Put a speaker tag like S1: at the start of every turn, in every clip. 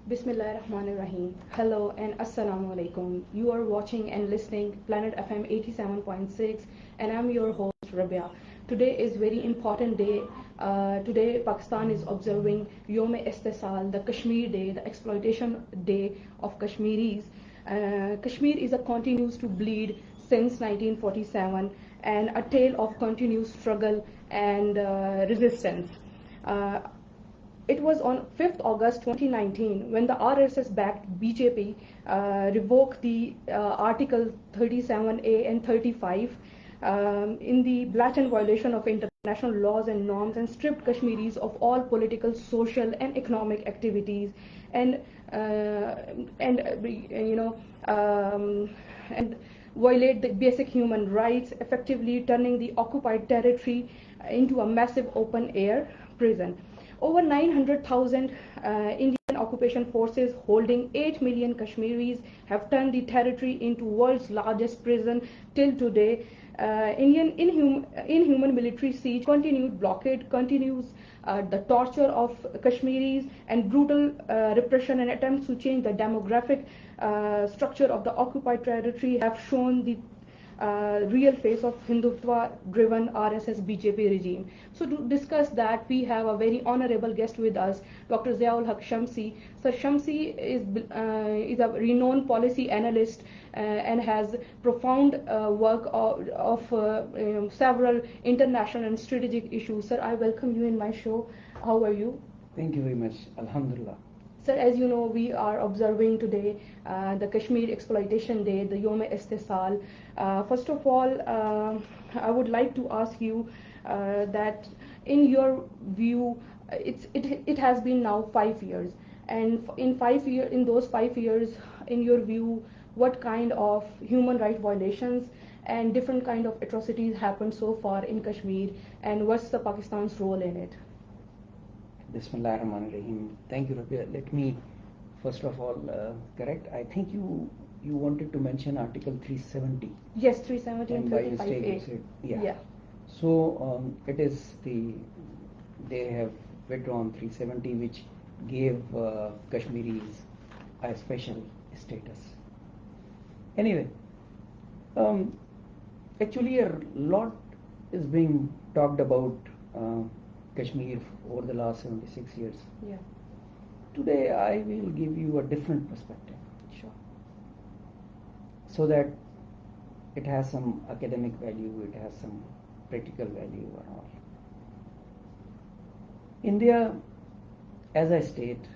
S1: Bismillahirrahmanirrahim. Hello and Assalamu alaikum. You are watching and listening Planet FM 87.6 and I'm your host Rabia. Today is very important day. Today Pakistan is observing Yom-e-Istisal, the Kashmir Day, the exploitation day of Kashmiris. Kashmir is a continues to bleed since 1947 and a tale of continuous struggle and resistance. Uh, it was on 5th August 2019 when the RSS-backed BJP revoked the Article 37A and 35 in the blatant violation of international laws and norms and stripped Kashmiris of all political, social, and economic activities, and you know and violate the basic human rights, effectively turning the occupied territory into a massive open air prison. Over 900,000 Indian occupation forces holding 8 million Kashmiris have turned the territory into world's largest prison till today. Indian inhuman military siege, continued blockade, continues the torture of Kashmiris, and brutal repression and attempts to change the demographic structure of the occupied territory have shown the real face of Hindutva-driven RSS BJP regime. So to discuss that, we have a very honorable guest with us, Dr. Haq Shamsi. So Shamsi is a renowned policy analyst and has profound work of several international and strategic issues. Sir, I welcome you in my show. How are you?
S2: Thank you very much. Alhamdulillah.
S1: Sir, as you know, we are observing today the Kashmir Exploitation Day, the Yom-e-Istisal. First of all, I would like to ask you that in your view, it has been now 5 years, and in those 5 years, in your view, what kind of human right violations and different kind of atrocities happened so far in Kashmir, and what's the Pakistan's role in it?
S2: Bismillahirrahmanirrahim. Thank you, Rabia. Let me first of all correct. I think you wanted to mention Article 370.
S1: Yes, 370 and
S2: by mistake
S1: 35A.
S2: you said yeah. So it is they have withdrawn 370, which gave Kashmiris a special status. Anyway, actually a lot is being talked about Kashmir over the last 76 years.
S1: Yeah.
S2: Today I will give you a different perspective.
S1: Sure.
S2: So that it has some academic value, it has some practical value and all. India, as I state,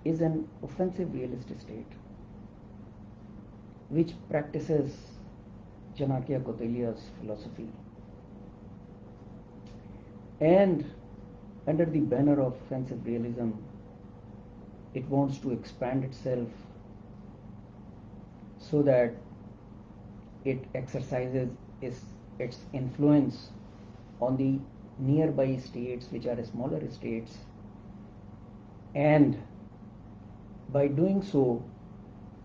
S2: is an offensive realist state which practices Chanakya Kautya's philosophy, and under the banner of offensive realism, it wants to expand itself so that it exercises its influence on the nearby states, which are smaller states, and by doing so,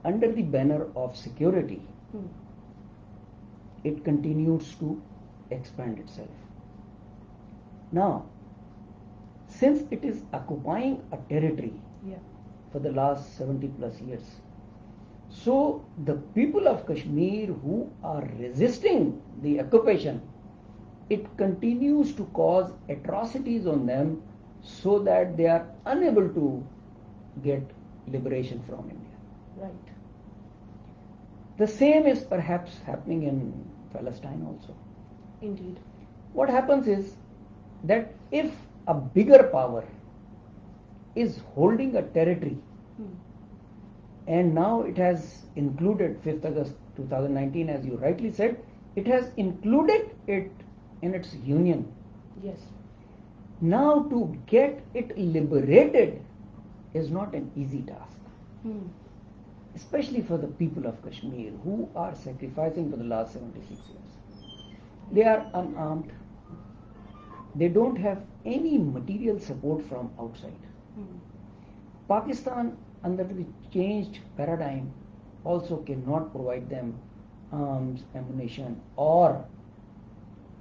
S2: under the banner of security, it continues to expand itself. Now, since it is occupying a territory for the last 70 plus years, so the people of Kashmir who are resisting the occupation, it continues to cause atrocities on them so that they are unable to get liberation from India.
S1: Right.
S2: The same is perhaps happening in Palestine also.
S1: Indeed.
S2: What happens is that if a bigger power is holding a territory, and now it has included 5th August 2019, as you rightly said, it has included it in its union.
S1: Yes.
S2: Now to get it liberated is not an easy task. Especially for the people of Kashmir who are sacrificing for the last 76 years. They are unarmed. They don't have any material support from outside. Pakistan, under the changed paradigm, also cannot provide them arms, ammunition, or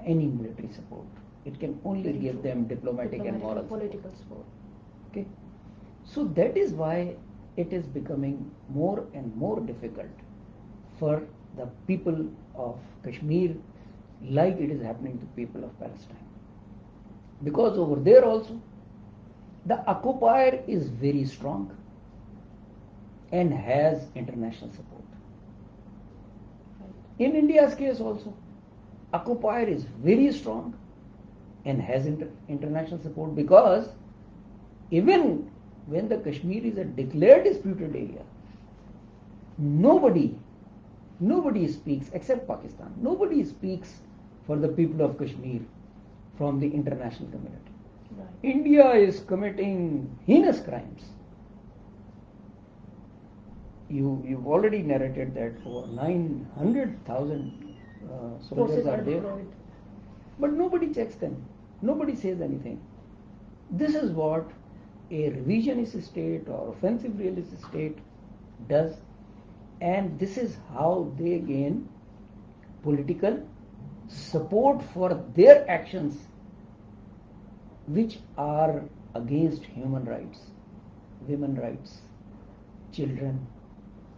S2: any military support. It can only give them diplomatic and moral
S1: political support.
S2: Okay. So that is why it is becoming more and more difficult for the people of Kashmir, like it is happening to people of Palestine. Because over there also, the occupier is very strong and has international support. In India's case also, occupier is very strong and has international support, because even when the Kashmir is a declared disputed area, nobody speaks except Pakistan. Nobody speaks for the people of Kashmir from the international community. Right. India is committing heinous crimes. You've already narrated that over 900,000 soldiers are there, but nobody checks them. Nobody says anything. This is what a revisionist state or offensive realist state does, and this is how they gain political support for their actions, which are against human rights, women rights, children,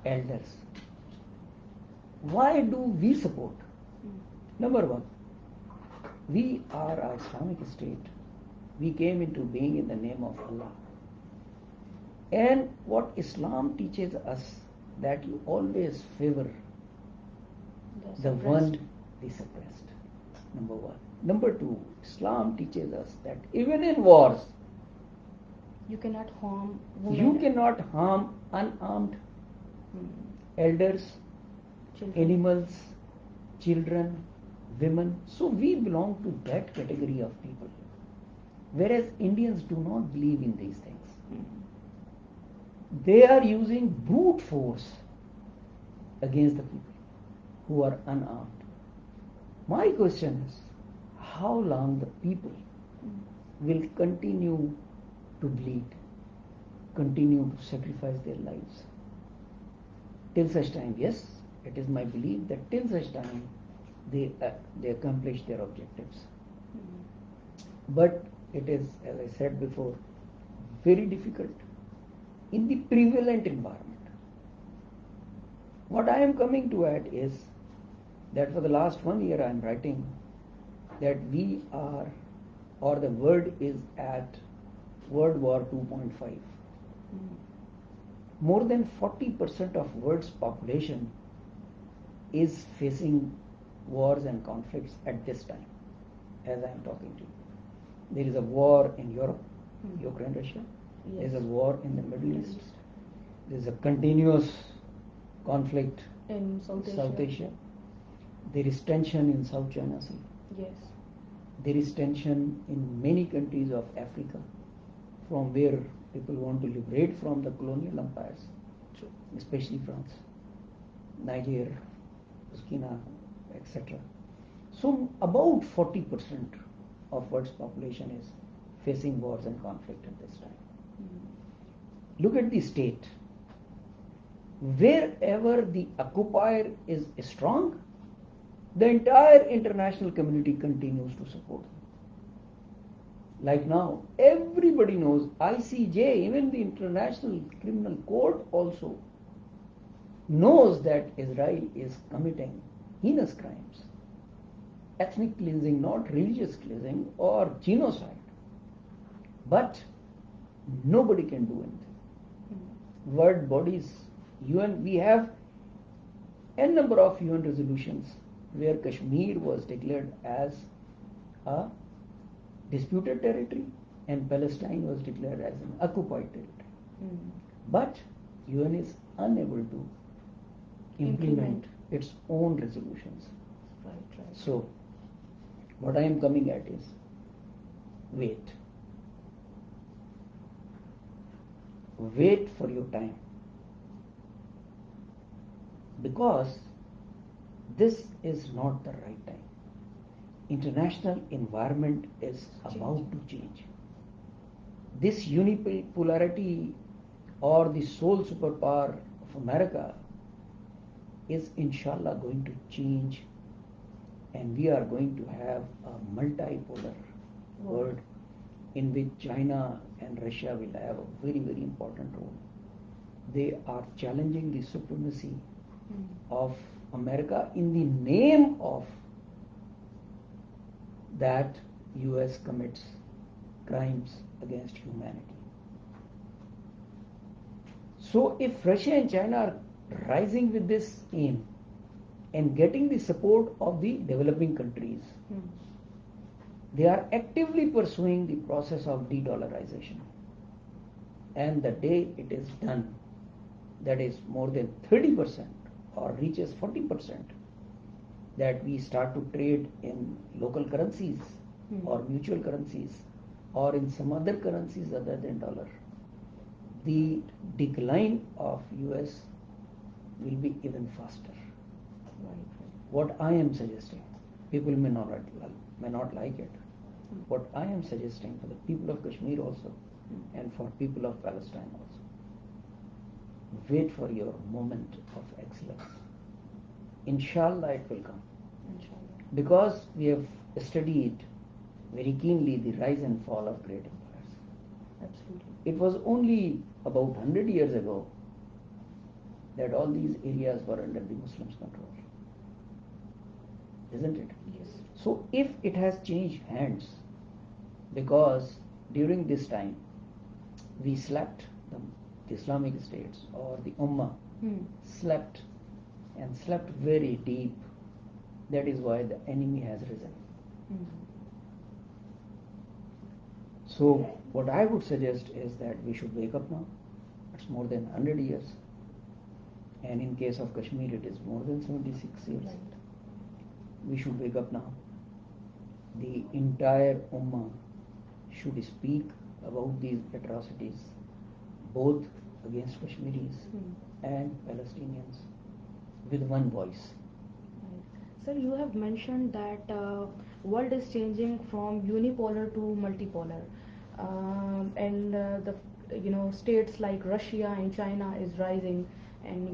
S2: elders. Why do we support? Number one, we are an Islamic state. We came into being in the name of Allah. And what Islam teaches us, that you always favor the one, the suppressed. Number one. Number two, Islam teaches us that even in wars,
S1: you cannot harm women.
S2: You cannot harm unarmed elders, animals, children, women. So we belong to that category of people. Whereas Indians do not believe in these things. They are using brute force against the people who are unarmed. My question is, how long the people will continue to bleed, continue to sacrifice their lives? Till such time, yes, it is my belief that till such time they accomplish their objectives. But it is, as I said before, very difficult in the prevalent environment. What I am coming to at is that for the last 1 year I am writing that we are, or the world is at World War 2.5. More than 40% of world's population is facing wars and conflicts at this time, as I am talking to you. There is a war in Europe, Ukraine, Russia. Yes. There is a war in the Middle East. There is a continuous conflict
S1: in
S2: South Asia. There is tension in South China Sea.
S1: Yes.
S2: There is tension in many countries of Africa, from where people want to liberate from the colonial empires, especially France, Niger, Burkina, etc. So about 40% of world's population is facing wars and conflict at this time. Look at the state. Wherever the occupier is strong, the entire international community continues to support them. Like now, everybody knows, ICJ, even the International Criminal Court also knows that Israel is committing heinous crimes, ethnic cleansing, not religious cleansing, or genocide. But nobody can do anything. World bodies, UN, we have n number of UN resolutions where Kashmir was declared as a disputed territory and Palestine was declared as an occupied territory. But UN is unable to implement its own resolutions.
S1: Right.
S2: So, what I am coming at is, wait. Wait for your time. Because this is not the right time. International environment is about to change. This unipolarity or the sole superpower of America is inshallah going to change, and we are going to have a multipolar world in which China and Russia will have a very, very important role. They are challenging the supremacy of America in the name of that US commits crimes against humanity. So if Russia and China are rising with this aim and getting the support of the developing countries, they are actively pursuing the process of de-dollarization. And the day it is done, that is more than 30% or reaches 40%, that we start to trade in local currencies or mutual currencies or in some other currencies other than dollar, the decline of US will be even faster. What I am suggesting, people may not like it. What I am suggesting for the people of Kashmir also and for people of Palestine also, wait for your moment of excellence. Inshallah it will come. Inshallah. Because we have studied very keenly the rise and fall of great empires.
S1: Absolutely.
S2: It was only about 100 years ago that all these areas were under the Muslims' control. Isn't it?
S1: Yes.
S2: So if it has changed hands, because during this time we slept, the Islamic states or the Ummah slept and slept very deep, that is why the enemy has risen. So what I would suggest is that we should wake up now. It's more than 100 years, and in case of Kashmir it is more than 76 years.
S1: Right.
S2: We should wake up now. The entire Ummah should speak about these atrocities, both against Kashmiris and Palestinians, with one voice.
S1: Sir, you have mentioned that world is changing from unipolar to multipolar, and the states like Russia and China is rising, and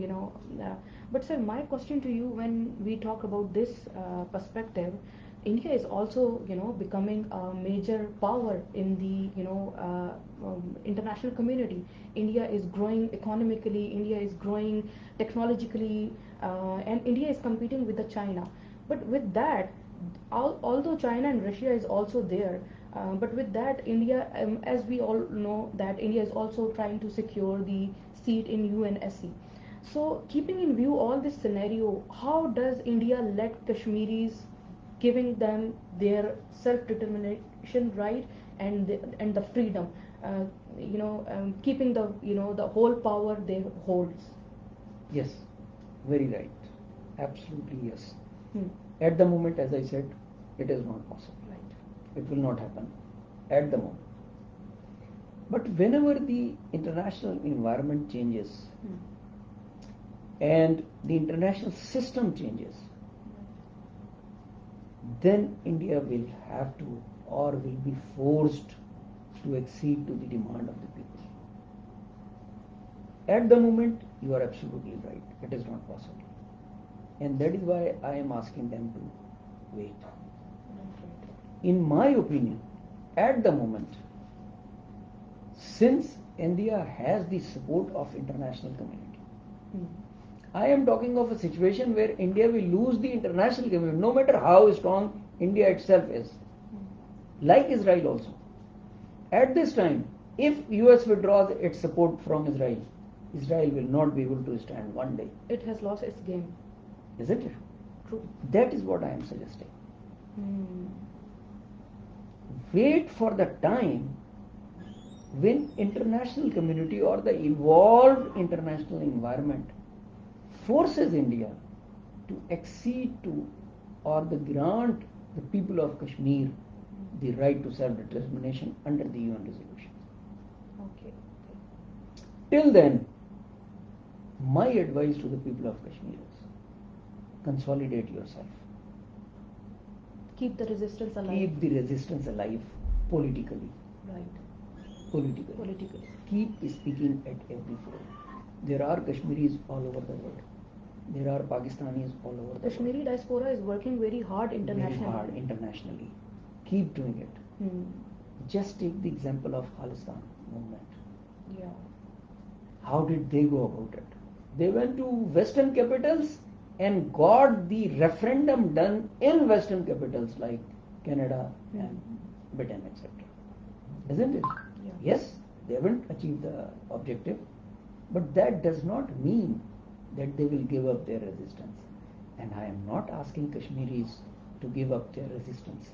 S1: but sir, my question to you, when we talk about this perspective, India is also becoming a major power in the international community. India is growing economically, India is growing technologically, and India is competing with the China. But with that, although China and Russia is also there, but with that, India, as we all know, that India is also trying to secure the seat in UNSC. So, keeping in view all this scenario, how does India let Kashmiris, giving them their self-determination right and the freedom, keeping the whole power they holds?
S2: Yes, very right. Absolutely yes. At the moment, as I said, it is not possible.
S1: Right.
S2: It will not happen at the moment. But whenever the international environment changes and the international system changes, then India will have to or will be forced to accede to the demand of the people. At the moment, you are absolutely right. It is not possible. And that is why I am asking them to wait. In my opinion, at the moment, since India has the support of international community, I am talking of a situation where India will lose the international community, no matter how strong India itself is, like Israel also. At this time, if US withdraws its support from Israel, Israel will not be able to stand one day.
S1: It has lost its game.
S2: Isn't it?
S1: True.
S2: That is what I am suggesting. Wait for the time when international community or the evolved international environment forces India to accede to or the grant the people of Kashmir the right to self-determination under the UN resolutions.
S1: Okay.
S2: Till then, my advice to the people of Kashmir is consolidate yourself.
S1: Keep the resistance alive.
S2: Keep the resistance alive politically.
S1: Right.
S2: Politically. Keep speaking at every forum. There are Kashmiris all over the world. There are Pakistanis all over the world.
S1: Kashmiri diaspora is working very hard internationally.
S2: Keep doing it. Just take the example of Khalistan movement.
S1: Yeah.
S2: How did they go about it? They went to Western capitals and got the referendum done in Western capitals like Canada and Britain, etc. Isn't it?
S1: Yeah.
S2: Yes, they haven't achieved the objective, but that does not mean that they will give up their resistance. And I am not asking Kashmiris to give up their resistance.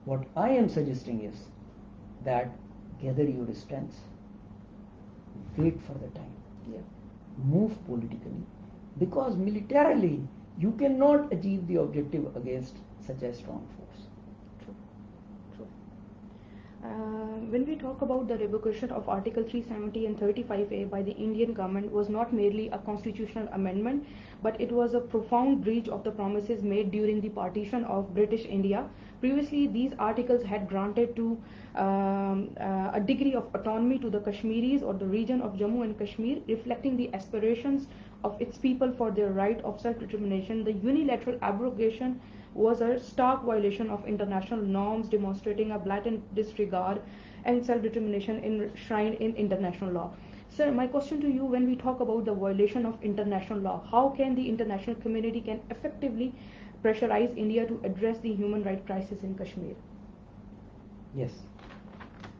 S2: What I am suggesting is that gather your strength, wait for the time, move politically, because militarily you cannot achieve the objective against such a strong force.
S1: True. When we talk about the revocation of Article 370 and 35A by the Indian government was not merely a constitutional amendment, but it was a profound breach of the promises made during the partition of British India. Previously, these articles had granted to a degree of autonomy to the Kashmiris or the region of Jammu and Kashmir, reflecting the aspirations of its people for their right of self-determination. The unilateral abrogation was a stark violation of international norms, demonstrating a blatant disregard and self-determination enshrined in international law. Sir, my question to you, when we talk about the violation of international law, how can the international community can effectively pressurize India to address the human rights crisis in Kashmir?
S2: Yes,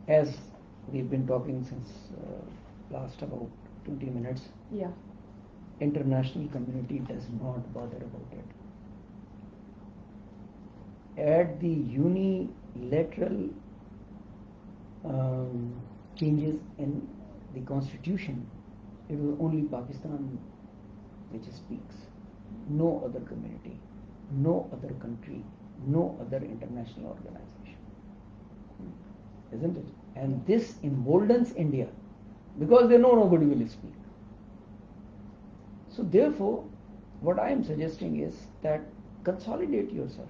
S2: as we've been talking since last about 20 minutes,
S1: Yeah.
S2: international community does not bother about it. At the unilateral changes in the constitution, it was only Pakistan which speaks. No other community, no other country, no other international organization. Isn't it? And this emboldens India because they know nobody will speak. So therefore, what I am suggesting is that consolidate yourself.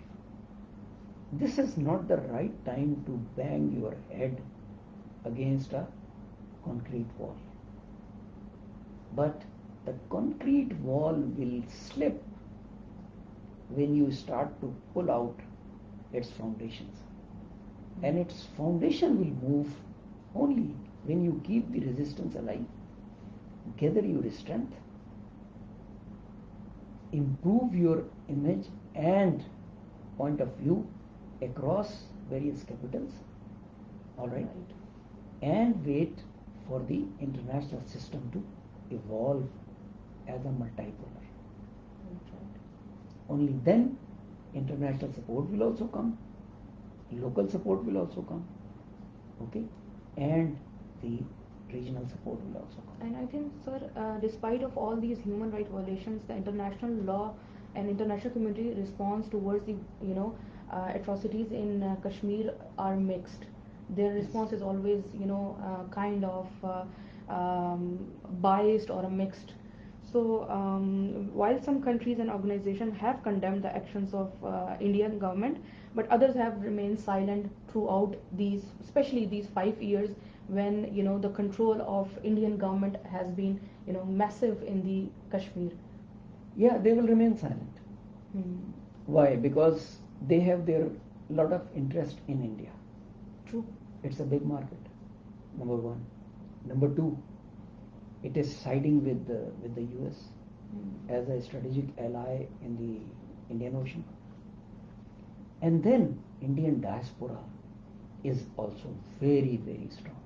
S2: This is not the right time to bang your head against a concrete wall. But the concrete wall will slip when you start to pull out its foundations. And its foundation will move only when you keep the resistance alive, gather your strength, improve your image and point of view across various capitals, all right, and wait for the international system to evolve as a multipolar. Only then international support will also come, local support will also come, okay, and the regional support will also come.
S1: And I think, sir, despite of all these human rights violations, the international law and international community response towards the atrocities in Kashmir are mixed. Their response is always kind of biased or a mixed. So while some countries and organizations have condemned the actions of Indian government, but others have remained silent throughout these, especially these 5 years when the control of Indian government has been massive in the Kashmir.
S2: Yeah, they will remain silent. Why? Because they have their lot of interest in India.
S1: True.
S2: It's a big market, number one. Number two, it is siding with the US as a strategic ally in the Indian Ocean. And then Indian diaspora is also very, very strong.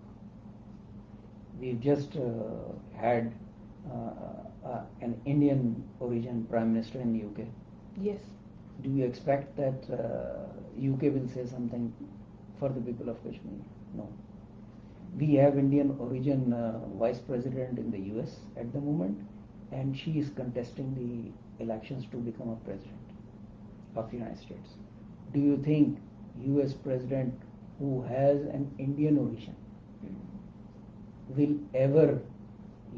S2: We've just had an Indian origin Prime Minister in the UK.
S1: Yes.
S2: Do you expect that UK will say something for the people of Kashmir? No. We have Indian origin Vice President in the US at the moment, and she is contesting the elections to become a President of the United States. Do you think US President who has an Indian origin will ever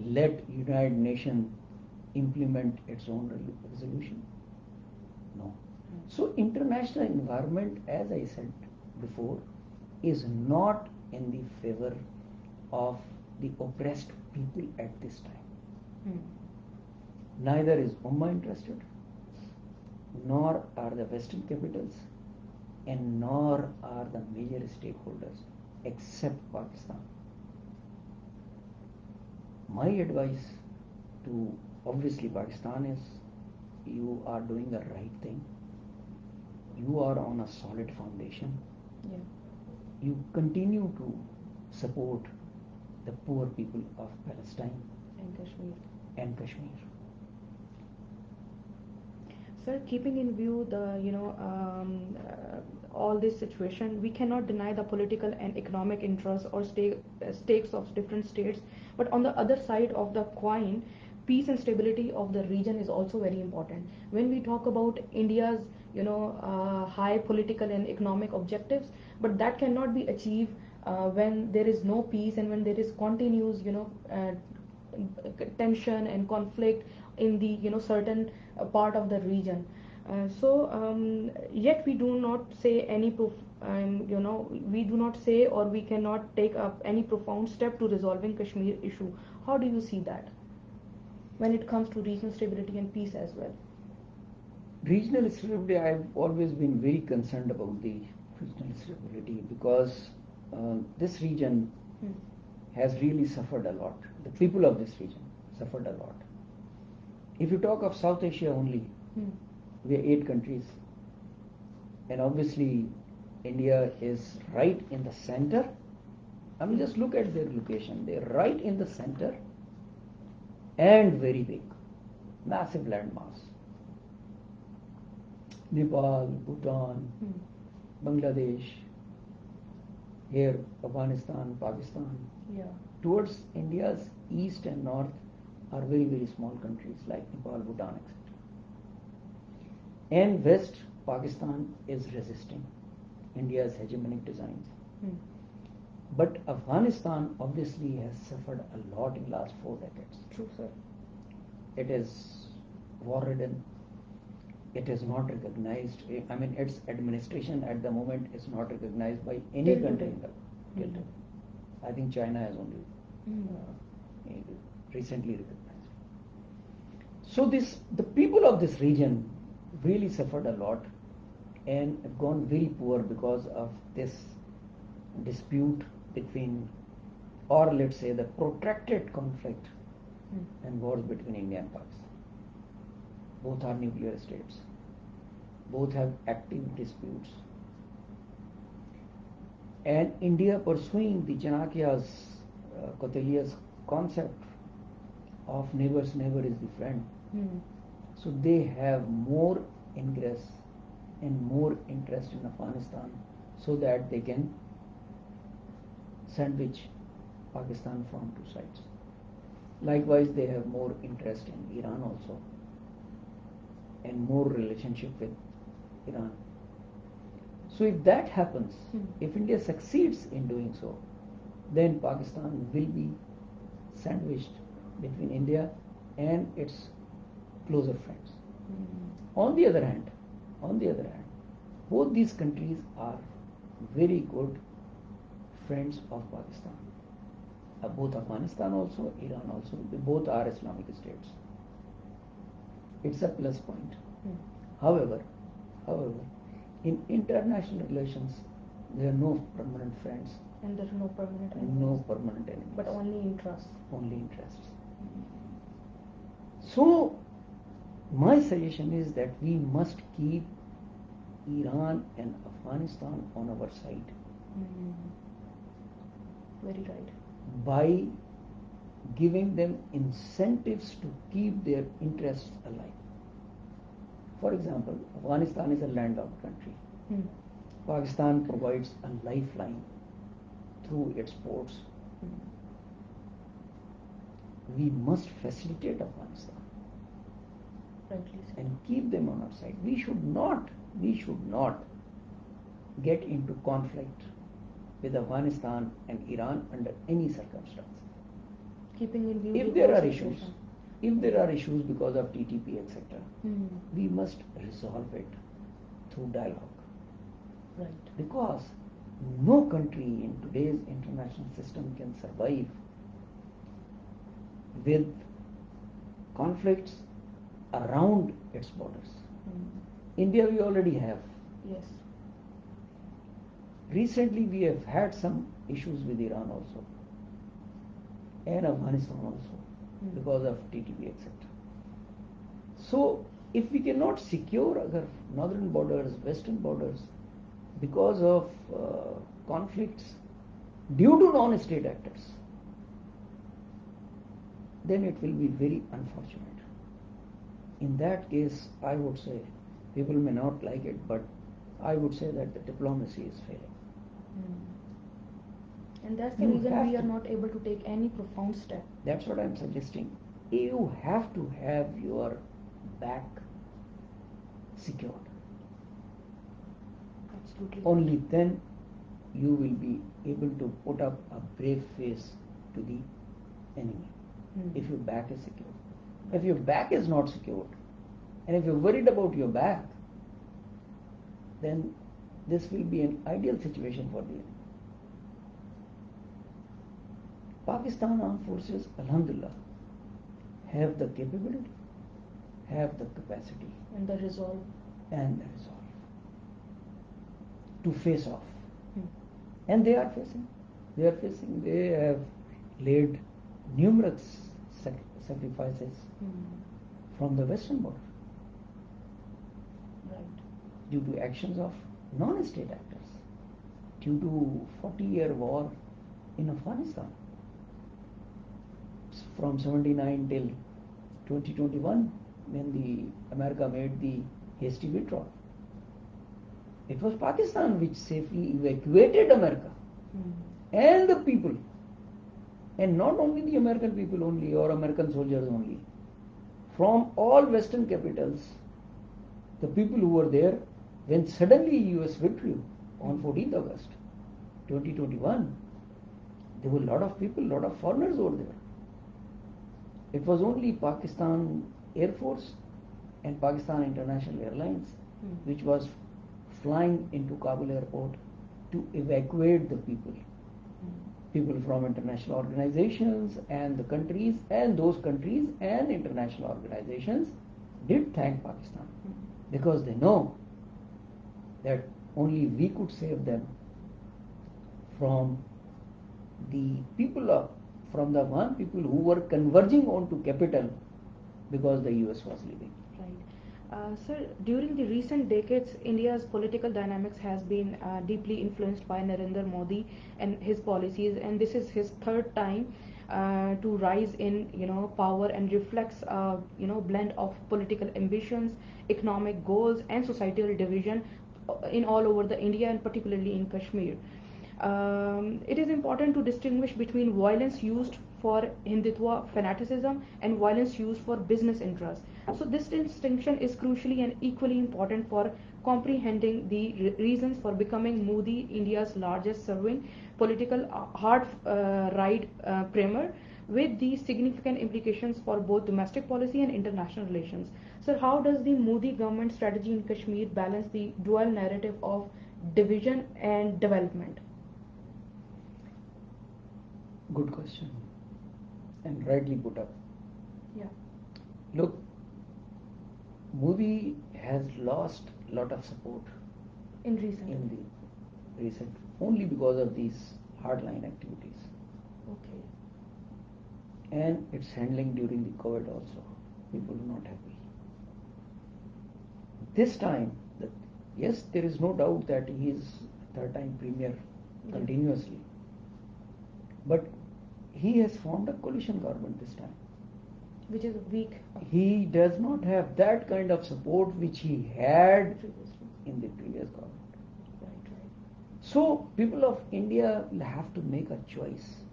S2: let United Nations implement its own resolution? No. So international environment, as I said before, is not in the favor of the oppressed people at this time. Neither is Ummah interested, nor are the Western capitals, and nor are the major stakeholders except Pakistan. My advice to obviously Pakistan is you are doing the right thing. You are on a solid foundation.
S1: Yeah.
S2: You continue to support the poor people of Palestine and Kashmir.
S1: Sir, keeping in view the all this situation, we cannot deny the political and economic interests or stakes of different states. But on the other side of the coin, peace and stability of the region is also very important. When we talk about India's high political and economic objectives, but that cannot be achieved when there is no peace and when there is continuous tension and conflict in the certain part of the region. Yet we do not say any we do not say or we cannot take up any profound step to resolving Kashmir issue. How do you see that when it comes to regional stability and peace as well?
S2: Regional stability, I've always been very concerned about the regional stability because this region has really suffered a lot. The people of this region suffered a lot. If you talk of South Asia only, we are 8 countries, and obviously India is right in the center. I mean, just look at their location. They're right in the center and very big, massive landmass. Nepal, Bhutan, Bangladesh, here Afghanistan, Pakistan.
S1: Yeah.
S2: Towards India's east and north are very, very small countries like Nepal, Bhutan, etc. And west, Pakistan is resisting India's hegemonic designs. But Afghanistan obviously has suffered a lot in the last 4 decades.
S1: True, sir.
S2: It is war-ridden. It is not recognized. I mean, its administration at the moment is not recognized by any country in the world. I think China has only recently recognized. So the people of this region really suffered a lot and have gone very poor because of this dispute between, or let's say the protracted conflict and wars between India and Pakistan. Both are nuclear states. Both have active disputes. And India pursuing the Chanakya's, Kautilya's concept of neighbor's neighbor is the friend. So they have more ingress and more interest in Afghanistan so that they can sandwich Pakistan from 2 sides. Likewise, they have more interest in Iran also and more relationship with Iran. So if that happens, if India succeeds in doing so, then Pakistan will be sandwiched between India and its closer friends. On the other hand, both these countries are very good friends of Pakistan. Both Afghanistan also, Iran also, they both are Islamic states. It's a plus point. However, in international relations, there are no permanent friends.
S1: And there are no permanent enemies.
S2: No permanent enemies.
S1: But only interests.
S2: Only interests. So, my suggestion is that we must keep Iran and Afghanistan on our side.
S1: Very right.
S2: By giving them incentives to keep their interests alive. For example, Afghanistan is a landlocked country. Pakistan provides a lifeline through its ports. We must facilitate Afghanistan and keep them on our side. We should not get into conflict with Afghanistan and Iran under any circumstance.
S1: Keeping in view
S2: if there are issues because of TTP, etc., we must resolve it through dialogue.
S1: Right.
S2: Because no country in today's international system can survive with conflicts around its borders. India we already have.
S1: Yes.
S2: Recently we have had some issues with Iran also and Afghanistan also because of TTP, etc. So if we cannot secure our northern borders, western borders because of conflicts due to non-state actors, then it will be very unfortunate. In that case, I would say, people may not like it, but I would say that the diplomacy is failing.
S1: And that's the reason we are not able to take any profound step.
S2: That's what I'm suggesting. You have to have your back secured.
S1: Absolutely.
S2: Only then you will be able to put up a brave face to the enemy. If your back is secured. If your back is not secured, and if you're worried about your back, then this will be an ideal situation for the enemy. Pakistan Armed Forces, Alhamdulillah, have the capability, have the capacity,
S1: and the resolve
S2: to face off. And they are facing. They have laid numerous sacrifices from the western border due to actions of non-state actors, due to 40-year war in Afghanistan from 79 till 2021 when the America made the hasty withdrawal. It was Pakistan which safely evacuated America and the people, and not only the American people only or American soldiers only, from all western capitals, the people who were there when suddenly US withdrew on 14th August 2021, there were a lot of people, a lot of foreigners over there. It was only Pakistan Air Force and Pakistan International Airlines which was flying into Kabul airport to evacuate the people. People from international organizations and the countries, and those countries and international organizations did thank Pakistan because they know that only we could save them from the people from the Afghan people who were converging onto capital because the US was leaving.
S1: Right. Sir, during the recent decades, India's political dynamics has been deeply influenced by Narendra Modi and his policies, and this is his third time to rise in power, and reflects blend of political ambitions, economic goals, and societal division in all over the India, and particularly in Kashmir. It is important to distinguish between violence used for Hindutva fanaticism and violence used for business interests. So this distinction is crucially and equally important for comprehending the reasons for becoming Modi India's largest serving political hard right premier, with the significant implications for both domestic policy and international relations. So how does the Modi government strategy in Kashmir balance the dual narrative of division and development?
S2: Good question, and rightly put up.
S1: Yeah.
S2: Look, Modi has lost a lot of support
S1: in the
S2: recent only because of these hardline activities.
S1: Okay.
S2: And its handling during the COVID also. People are not happy. This time, yes, there is no doubt that he is third time premier continuously. But he has formed a coalition government this time,
S1: which is weak.
S2: He does not have that kind of support which he had in the previous government.
S1: Right.
S2: So people of India will have to make a choice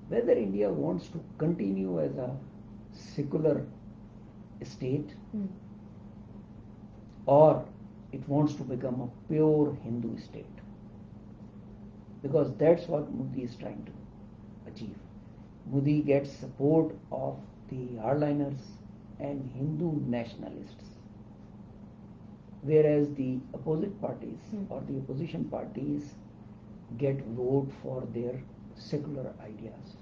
S2: whether India wants to continue as a secular state or it wants to become a pure Hindu state, because that's what Modi is trying to achieve. Modi gets support of the hardliners and Hindu nationalists, whereas the opposite parties or the opposition parties get vote for their secular ideas.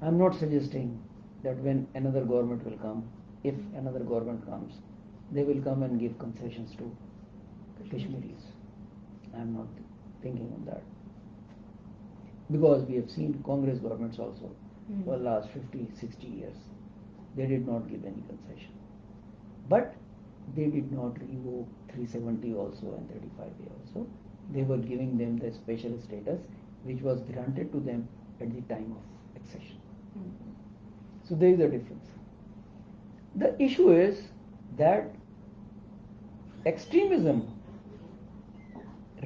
S2: I'm not suggesting that when another government will come, if another government comes, they will come and give concessions to Kashmiris. I'm not thinking on that. Because we have seen Congress governments also for the last 50, 60 years. They did not give any concession. But they did not revoke 370 also and 35A also. They were giving them the special status which was granted to them at the time of accession. So there is a difference. The issue is that extremism,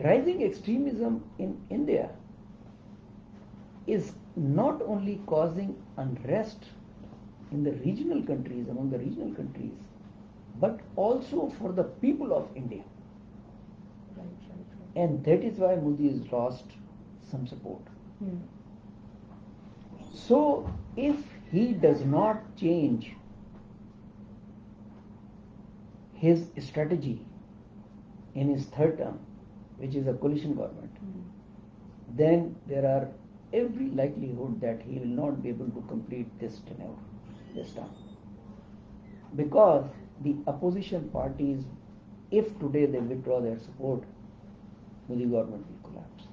S2: rising extremism in India is not only causing unrest in the regional countries, among the regional countries, but also for the people of India. Right. And that is why Modi has lost some support. So if he does not change his strategy in his third term, which is a coalition government, then there are every likelihood that he will not be able to complete this tenure this time. Because the opposition parties, if today they withdraw their support, Modi government will collapse.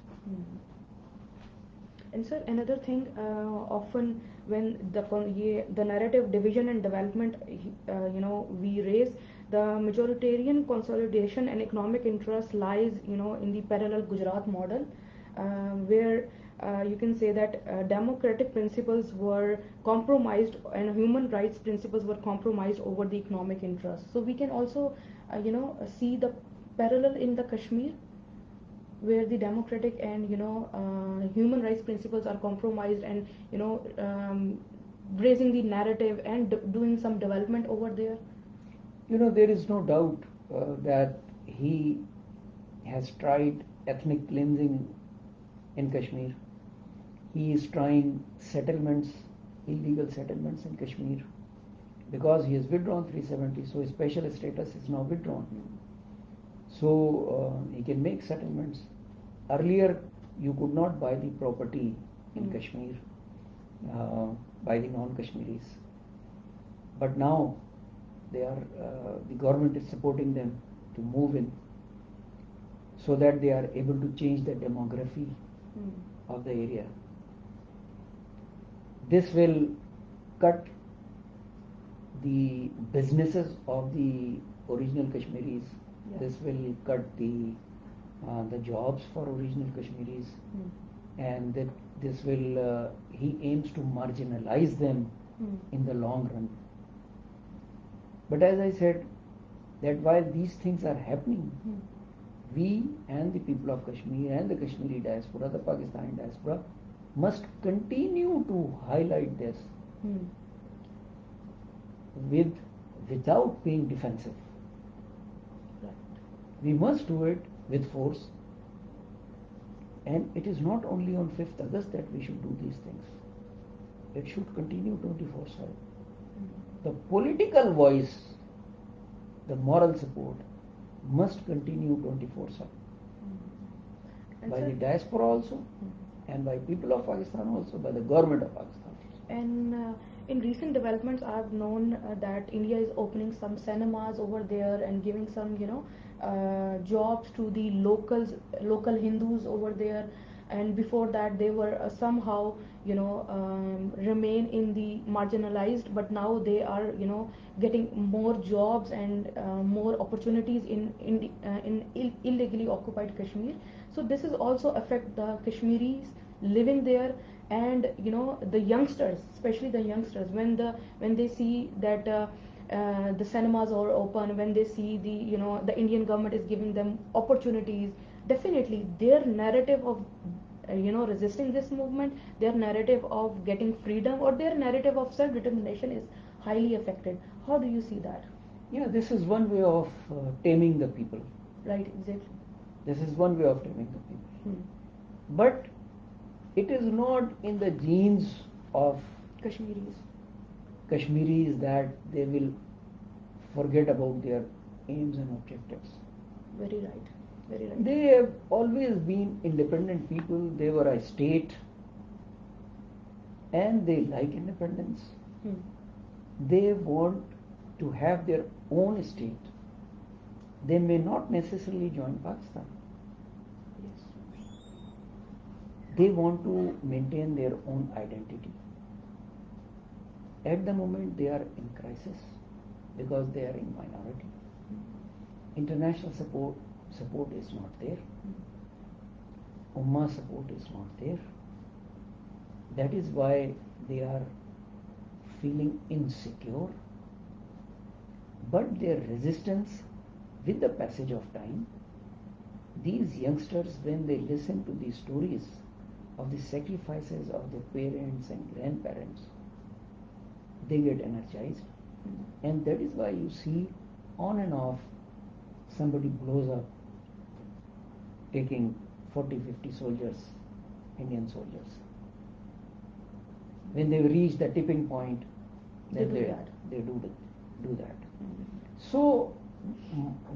S1: And sir, another thing, often when the narrative division and development, we raise, the majoritarian consolidation and economic interest lies, in the parallel Gujarat model, where you can say that democratic principles were compromised and human rights principles were compromised over the economic interest. So we can also, see the parallel in the Kashmir, where the democratic and human rights principles are compromised, and raising the narrative and doing some development over there.
S2: There is no doubt that he has tried ethnic cleansing in Kashmir. He is trying settlements, illegal settlements in Kashmir, because he has withdrawn 370, so his special status is now withdrawn. So he can make settlements. Earlier, you could not buy the property in Kashmir by the non-Kashmiris, but now the government is supporting them to move in, so that they are able to change the demography of the area. This will cut the businesses of the original Kashmiris. This will cut the jobs for original Kashmiris, and this will he aims to marginalize them in the long run. But as I said, that while these things are happening, we and the people of Kashmir and the Kashmiri diaspora, the Pakistani diaspora, must continue to highlight this without being defensive. We must do it with force, and it is not only on 5th August that we should do these things. It should continue 24/7. The political voice, the moral support must continue 24/7 by the diaspora also, and by people of Pakistan also, by the government of Pakistan.
S1: And in recent developments, I've known that India is opening some cinemas over there and giving some, jobs to the local Hindus over there. And before that, they were somehow, remain in the marginalized, but now they are, getting more jobs and more opportunities in illegally occupied Kashmir. So this is also affect the Kashmiris living there, and the youngsters, especially the youngsters, when they see that the cinemas are open, when they see the Indian government is giving them opportunities, definitely their narrative of resisting this movement, their narrative of getting freedom, or their narrative of self-determination is highly affected. How do you see that?
S2: Yeah, this is one way of taming the people.
S1: Right, exactly.
S2: This is one way of taming the people. But it is not in the genes of Kashmiris that they will forget about their aims and objectives.
S1: Very right. Very right.
S2: They have always been independent people. They were a state, and they like independence. They want to have their own state. They may not necessarily join Pakistan, They want to maintain their own identity. At the moment they are in crisis because they are in minority. International support is not there. Ummah support is not there. That is why they are feeling insecure. But their resistance with the passage of time, these youngsters, when they listen to these stories of the sacrifices of their parents and grandparents, they get energized. And that is why you see on and off somebody blows up taking 40-50 soldiers, Indian soldiers. When they reach the tipping point, then they do that. So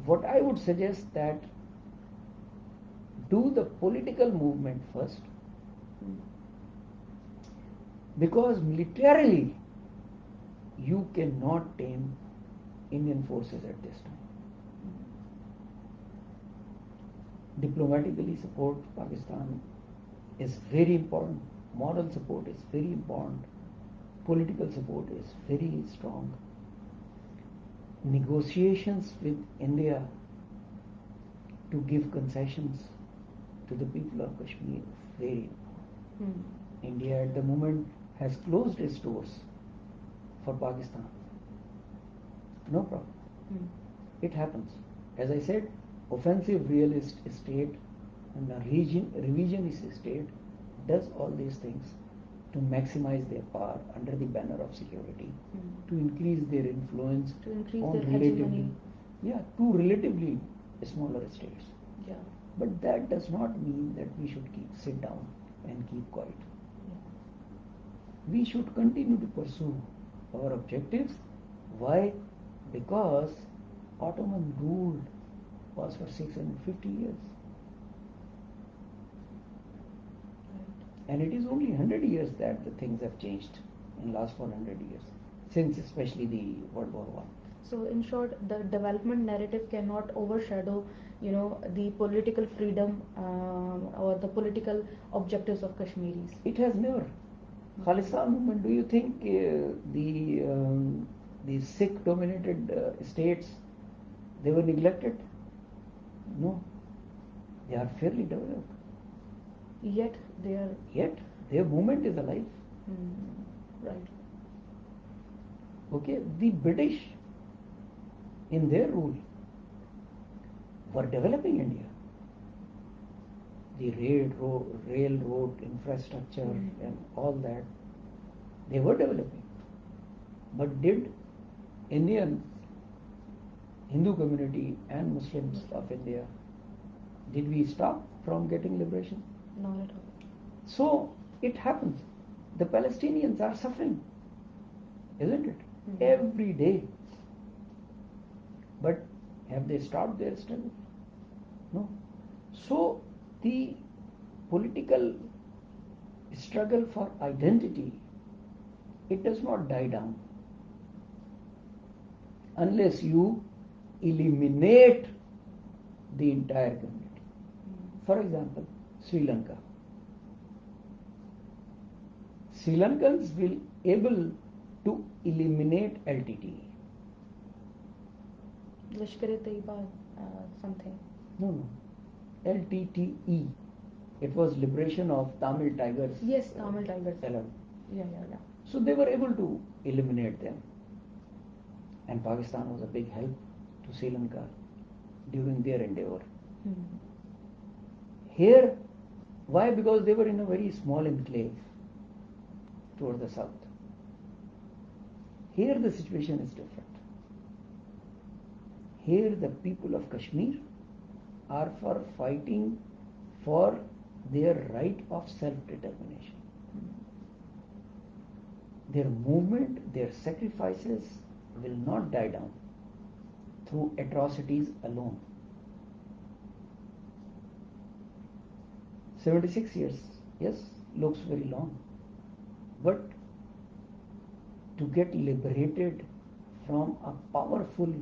S2: what I would suggest that do the political movement first, because militarily you cannot tame Indian forces at this time. Diplomatically support Pakistan is very important. Moral support is very important. Political support is very strong. Negotiations with India to give concessions to the people of Kashmir is very important. India at the moment has closed its doors for Pakistan. No problem. It happens. As I said, offensive realist state and the revisionist state does all these things to maximize their power under the banner of security, to increase their influence,
S1: to increase
S2: on
S1: their hegemony.
S2: Two relatively smaller states.
S1: Yeah.
S2: But that does not mean that we should sit down and keep quiet. We should continue to pursue our objectives. Why? Because Ottoman rule was for 650 years. And it is only 100 years that the things have changed in last 400 years, since especially the World War I.
S1: So in short, the development narrative cannot overshadow, the political freedom or the political objectives of Kashmiris.
S2: It has never. Khalistan movement, do you think the Sikh dominated states, they were neglected? No. They are fairly developed.
S1: Yet
S2: their movement is alive.
S1: Right.
S2: Okay, the British in their rule were developing India. The railroad infrastructure and all that, they were developing. But did Indians, Hindu community and Muslims of India, did we stop from getting liberation?
S1: Not at all.
S2: So it happens. The Palestinians are suffering, isn't it? Every day. But have they stopped their struggle? No. So the political struggle for identity, it does not die down unless you eliminate the entire community. For example, Sri Lanka. Sri Lankans will able to eliminate LTTE.
S1: Lashkar-e-Taiba something.
S2: No. LTTE. It was Liberation of Tamil Tigers.
S1: Yes, Tamil Tigers. Yeah.
S2: So they were able to eliminate them. And Pakistan was a big help to Sri Lanka during their endeavor. Here, why? Because they were in a very small enclave toward the south. Here the situation is different. Here the people of Kashmir are for fighting for their right of self-determination. Their movement, their sacrifices will not die down through atrocities alone. 76 years, yes, looks very long. But to get liberated from a powerful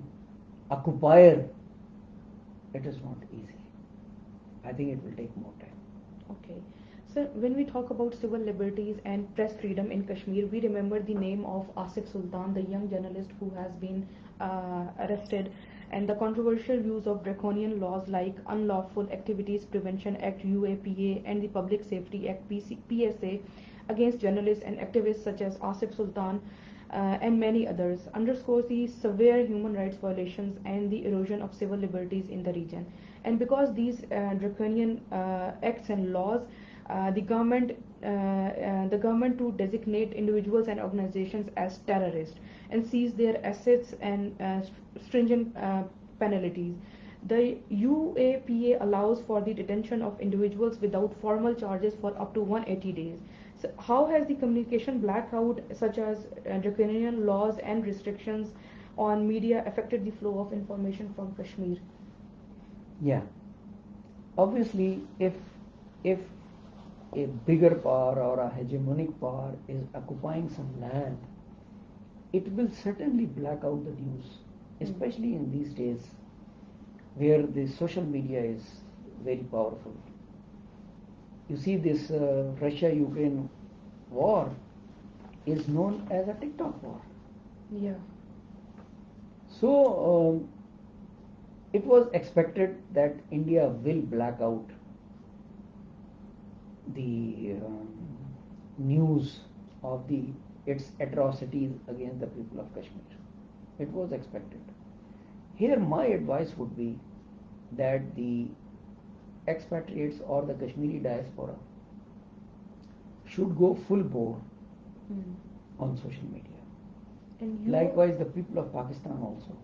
S2: occupier, it is not easy. I think it will take more time.
S1: Okay. So when we talk about civil liberties and press freedom in Kashmir, we remember the name of Asif Sultan, the young journalist who has been arrested, and the controversial use of draconian laws like Unlawful Activities Prevention Act UAPA and the Public Safety Act PSA against journalists and activists such as Asif Sultan and many others underscores the severe human rights violations and the erosion of civil liberties in the region. And because these draconian acts and laws, the government to designate individuals and organizations as terrorists and seize their assets and stringent penalties. The UAPA allows for the detention of individuals without formal charges for up to 180 days. So how has the communication blackout, such as draconian laws and restrictions on media, affected the flow of information from Kashmir?
S2: Yeah. Obviously, if a bigger power or a hegemonic power is occupying some land, it will certainly black out the news, especially in these days where the social media is very powerful. You see, this Russia-Ukraine war is known as a TikTok war.
S1: Yeah.
S2: So it was expected that India will black out the news of its atrocities against the people of Kashmir. It was expected. Here my advice would be that the expatriates or the Kashmiri diaspora should go full bore on social media.
S1: And
S2: likewise the people of Pakistan also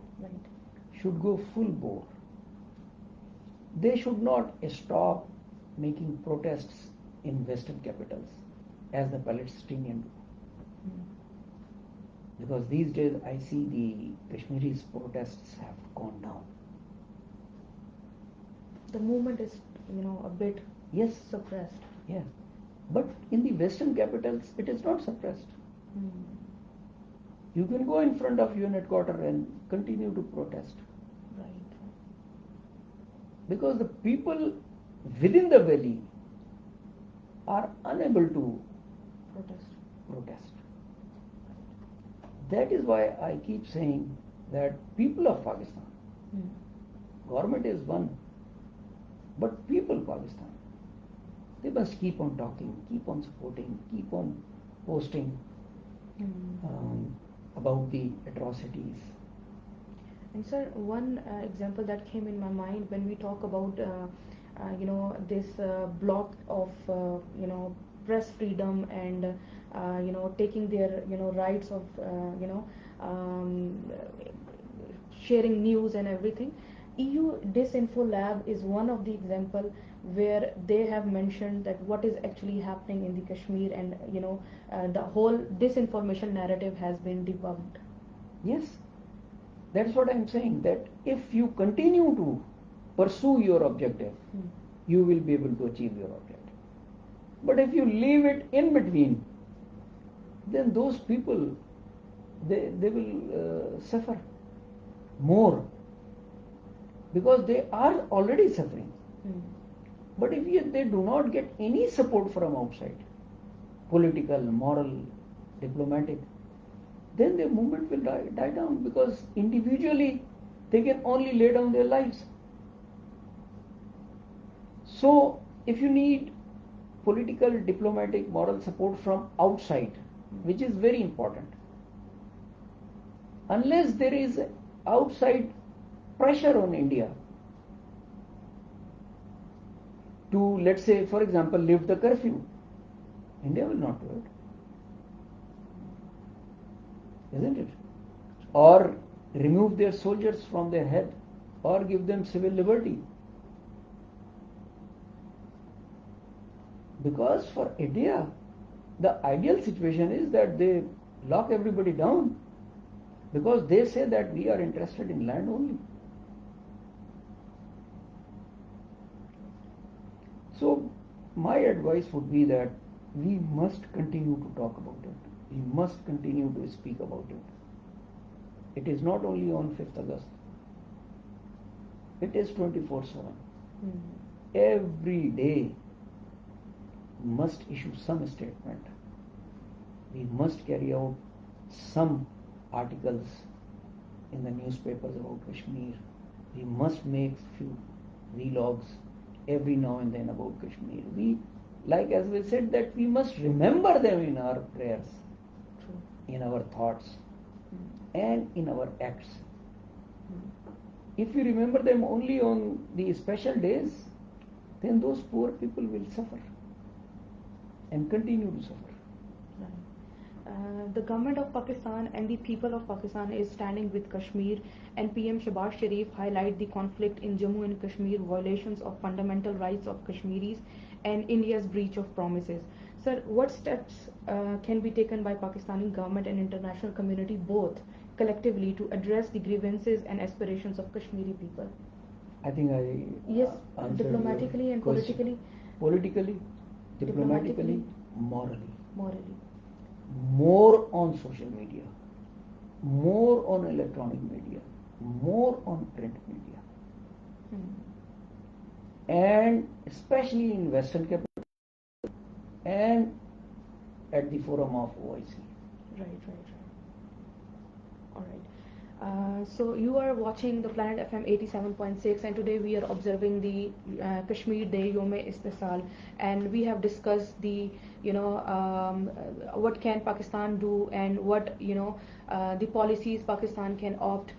S2: should go full bore. They should not stop making protests in Western capitals as the Palestinians do. Because these days I see the Kashmiris protests have gone down.
S1: The movement is, a bit suppressed.
S2: Yeah. But in the Western capitals it is not suppressed. You can go in front of UN headquarters and continue to protest.
S1: Right.
S2: Because the people within the valley are unable to protest. That is why I keep saying that people of Pakistan, government is one, but people of Pakistan, they must keep on talking, keep on supporting, keep on posting about the atrocities.
S1: And sir, one example that came in my mind when we talk about this block of press freedom and taking their rights of sharing news and everything. EU Disinfo Lab is one of the example where they have mentioned that what is actually happening in the Kashmir, and the whole disinformation narrative has been debunked.
S2: Yes, that's what I'm saying, that if you continue to pursue your objective, you will be able to achieve your objective. But if you leave it in between, then those people, they will suffer more, because they are already suffering. But if they do not get any support from outside, political, moral, diplomatic, then the movement will die down, because individually they can only lay down their lives. So if you need political, diplomatic, moral support from outside, which is very important, unless there is outside pressure on India to, let's say, for example, lift the curfew, India will not do it, isn't it? Or remove their soldiers from their head, or give them civil liberty. Because for India, the ideal situation is that they lock everybody down, because they say that we are interested in land only. So my advice would be that we must continue to talk about it. We must continue to speak about it. It is not only on 5th August. It is 24/7. Every day must issue some statement. We must carry out some articles in the newspapers about Kashmir. We must make few vlogs every now and then about Kashmir. We, like as we said, that we must remember them in our prayers, in our thoughts, and in our acts. If we remember them only on the special days, then those poor people will suffer and continue to suffer.
S1: The government of Pakistan and the people of Pakistan is standing with Kashmir, and PM Shehbaz Sharif highlight the conflict in Jammu and Kashmir, violations of fundamental rights of Kashmiris, and India's breach of promises. Sir, what steps can be taken by Pakistani government and international community both collectively to address the grievances and aspirations of Kashmiri people?
S2: I think I
S1: yes, diplomatically and
S2: politically, diplomatically, morally. More on social media, more on electronic media, more on print media, and especially in Western capital and at the forum of OIC.
S1: Right. All right. So you are watching the Planet FM 87.6, and today we are observing the Kashmir Day Yom-e-Istisal, and we have discussed the what can Pakistan do, and what the policies Pakistan can opt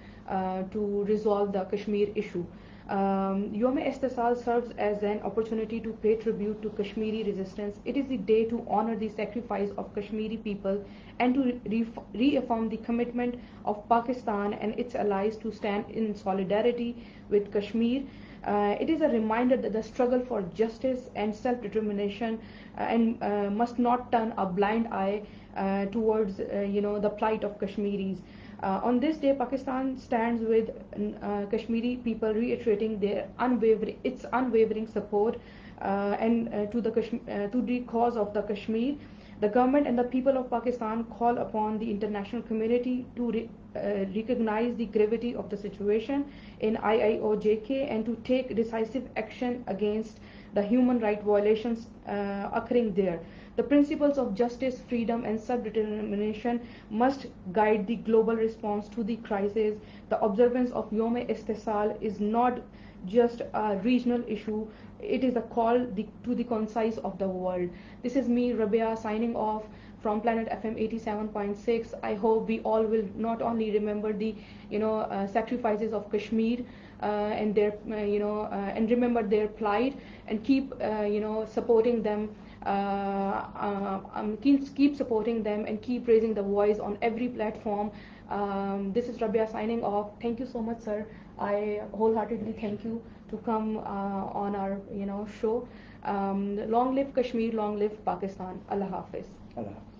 S1: to resolve the Kashmir issue. Yom-e-Istisal serves as an opportunity to pay tribute to Kashmiri resistance. It is the day to honor the sacrifice of Kashmiri people and to reaffirm the commitment of Pakistan and its allies to stand in solidarity with Kashmir. It is a reminder that the struggle for justice and self-determination must not turn a blind eye towards the plight of Kashmiris. On this day, Pakistan stands with Kashmiri people, reiterating its unwavering support to the cause of the Kashmir. The government and the people of Pakistan call upon the international community to recognize the gravity of the situation in IIOJK and to take decisive action against the human rights violations occurring there. The principles of justice, freedom, and self-determination must guide the global response to the crisis. The observance of Yom-e-Istisal is not just a regional issue, it is a call to the conscience of the world. This is me, Rabia, signing off from Planet FM 87.6. I hope we all will not only remember the sacrifices of Kashmir and their and remember their plight, and keep supporting them. Keep supporting them and keep raising the voice on every platform. This is Rabia signing off. Thank you so much, sir. I wholeheartedly thank you to come on our show. Long live Kashmir, long live Pakistan. Allah Hafiz.
S2: Allah Hafiz.